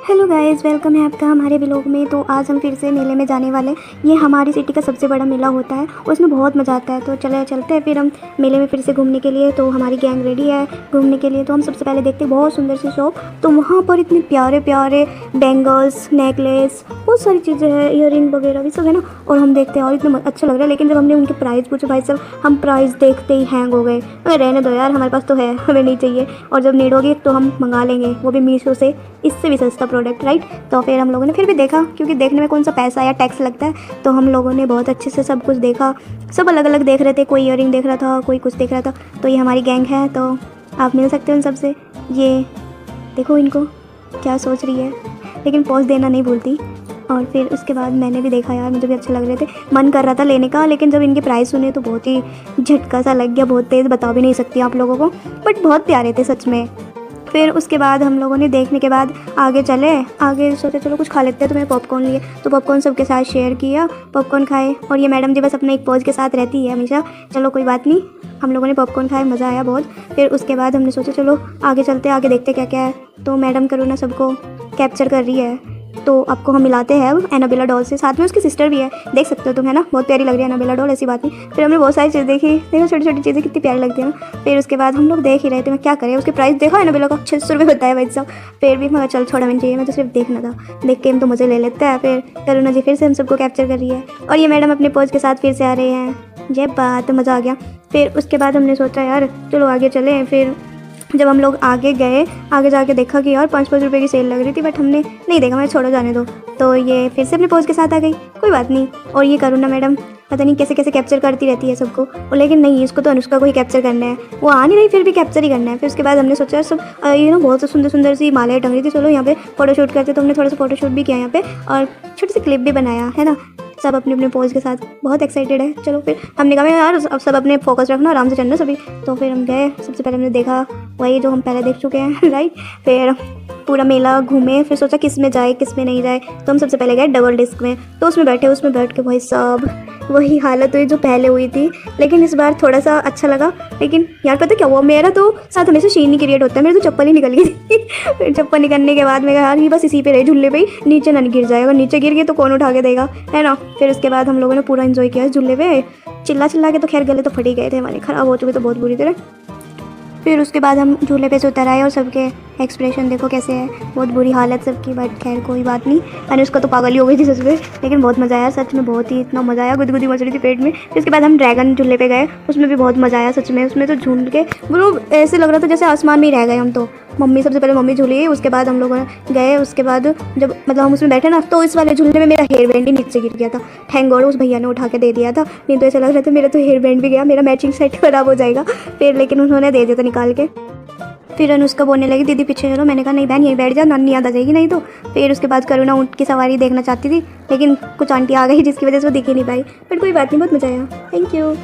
Hello guys, welcome है आपका हमारे व्लॉग में। तो आज हम फिर से मेले में जाने वाले हैं। ये हमारी सिटी का सबसे बड़ा मेला होता है, उसमें बहुत मज़ा आता है। तो चलते हैं फिर हम मेले में फिर से घूमने के लिए। तो हमारी गैंग रेडी है घूमने के लिए। तो हम सबसे पहले देखते हैं बहुत सुंदर सी शॉप। तो वहाँ पर इतने प्यारे प्यारे बैंगल्स, नेकलेस, बहुत सारी चीज़ें हैं, ईयरिंग वगैरह भी सब है ना। और हम देखते हैं और इतना अच्छा लग रहा है। लेकिन जब हमने उनके प्राइस पूछे, भाई साहब हम प्राइस देखते ही हैंग हो गए। अरे रहने दो यार, हमारे पास तो है, हमें नहीं चाहिए। और जब नीड होगी तो हम मंगा लेंगे, वो भी मीशो से, इससे भी सस्ता प्रोडक्ट, राइट। तो फिर हम लोगों ने फिर भी देखा, क्योंकि देखने में कौन सा पैसा या टैक्स लगता है। तो हम लोगों ने बहुत अच्छे से सब कुछ देखा, सब अलग अलग देख रहे थे। कोई ईयरिंग देख रहा था, कोई कुछ देख रहा था। तो ये हमारी गैंग है, तो आप मिल सकते हो उन सबसे। ये देखो इनको क्या सोच रही है, लेकिन पॉज देना नहीं भूलती। और फिर उसके बाद मैंने भी देखा यार, मुझे भी अच्छे लग रहे थे, मन कर रहा था लेने का। लेकिन जब इनके प्राइस सुने तो बहुत ही झटका सा लग गया, बहुत तेज़, बता भी नहीं सकती आप लोगों को, बट बहुत प्यारे थे सच में। फिर उसके बाद हम लोगों ने देखने के बाद आगे सोचा चलो कुछ खा लेते हैं। तो मैंने पॉपकॉर्न लिए, तो पॉपकॉर्न सबके साथ शेयर किया, पॉपकॉर्न खाए। और ये मैडम जी बस अपने एक पॉज के साथ रहती है हमेशा। चलो कोई बात नहीं, हम लोगों ने पॉपकॉर्न खाए, मज़ा आया बहुत। फिर उसके बाद हमने सोचा चलो आगे चलते, आगे देखते क्या क्या है। तो मैडम करुणा सबको कैप्चर कर रही है, तो आपको हम मिलाते हैं एनाबेला डॉल से। साथ में उसकी सिस्टर भी है, देख सकते हो तुम, है ना, बहुत प्यारी लग रही है एनाबेला डॉल, ऐसी बात नहीं। फिर हमने बहुत सारी चीज़ देखी, देखो छोटी छोटी चीज़ें कितनी प्यारी लगती है ना। फिर उसके बाद हम लोग देख ही रहे थे, मैं क्या करें, उसके प्राइस देखा एनाबेला का 600 रुपये बताया भाई साहब। फिर भी मगर चल छोड़ा, मैंने चाहिए, मैं तो सिर्फ देखना था, देख के हम तो मज़े ले लेते हैं। फिर करुणा जी फिर से हम सबको कैप्चर कर रही है, और ये मैडम अपने पोज के साथ फिर से आ रहे हैं। ये बात, मज़ा आ गया। फिर उसके बाद हमने सोचा यार चलो आगे चलें। फिर जब हम लोग आगे गए, आगे जाके देखा कि यार 5-5 रुपये की सेल लग रही थी, बट हमने नहीं देखा, मैं छोड़ो जाने दो। तो ये फिर से अपने पोज के साथ आ गई, कोई बात नहीं। और ये करुणा मैडम पता नहीं कैसे कैसे कैप्चर करती रहती है सबको, और लेकिन नहीं, इसको तो अनुष्का को ही कैप्चर करना है, वो आ नहीं रही फिर भी कैप्चर ही करना है। फिर उसके बाद हमने सोचा सब बहुत सुंदर सुंदर सी मालाएं टंग रही थी, चलो यहाँ पे फोटोशूट करते। तो हमने थोड़ा सा फोटोशूट भी किया यहाँ पे, और छोटी सी क्लिप भी बनाया, है ना। सब अपने अपने पोज के साथ बहुत एक्साइटेड है। चलो फिर हमने कहा यार अब सब अपने फोकस रखना, आराम से चलना सभी। तो फिर हम गए, सबसे पहले हमने देखा वही जो हम पहले देख चुके हैं राइट। फिर पूरा मेला घूमे, फिर सोचा किस में जाए किस में नहीं जाए। तो हम सबसे पहले गए डबल डिस्क में। तो उसमें बैठ के भाई सब वही हालत हुई जो पहले हुई थी, लेकिन इस बार थोड़ा सा अच्छा लगा। लेकिन यार पता क्या हुआ, मेरा तो साथ हमेशा शीन ही क्रिएट होता है, मेरी तो चप्पल ही निकल गई थी। फिर चप्पल निकलने के बाद मैं यार ये बस इसी पे रही, झूले पे ही, नीचे ना गिर जाएगा, नीचे गिर गए तो कौन उठा के देगा, है ना। फिर उसके बाद हम लोगों ने पूरा एंजॉय किया झूले पे, चिल्ला के। तो खैर गले तो फट ही गए थे हमारे, ख़राब हो चुके तो बहुत बुरी तरह। फिर उसके बाद हम झूले पे से उतर आए, और सबके एक्सप्रेशन देखो कैसे है, बहुत बुरी हालत सबकी, बट खैर कोई बात नहीं। मैंने उसका तो पागल ही हो गई थी सच में, लेकिन बहुत मज़ा आया सच में, बहुत ही इतना मज़ा आया, गुदगुदी मच रही थी पेट में। फिर उसके बाद हम ड्रैगन झूले पे गए, उसमें भी बहुत मज़ा आया सच में। उसमें तो झूल के वो ऐसे लग रहा था जैसे आसमान में ही रह गए हम तो। मम्मी सबसे पहले मम्मी झूली, उसके बाद हम लोगों ने गए। उसके बाद जब मतलब हम उसमें बैठे ना, तो इस वाले झूलने में मेरा हेयर बैंड ही नीचे गिर गया था। थैंक गॉड उस भैया ने उठा के दे दिया था, नहीं तो ऐसा लग रहा था मेरा तो हेयर बैंड भी गया, मेरा मैचिंग सेट खराब हो जाएगा। फिर लेकिन उन्होंने दे दिया था निकाल के। फिर अनुष्का बोलने लगी दीदी पीछे चलो, मैंने कहा नहीं बहन यहीं बैठ जा, नानी याद आ जाएगी नहीं तो। फिर उसके बाद करुणा ऊँट की सवारी देखना चाहती थी, लेकिन कुछ आंटी आ गई जिसकी वजह से वो दिख ही नहीं पाई, बट कोई बात नहीं, बहुत मज़ा आया। Thank you.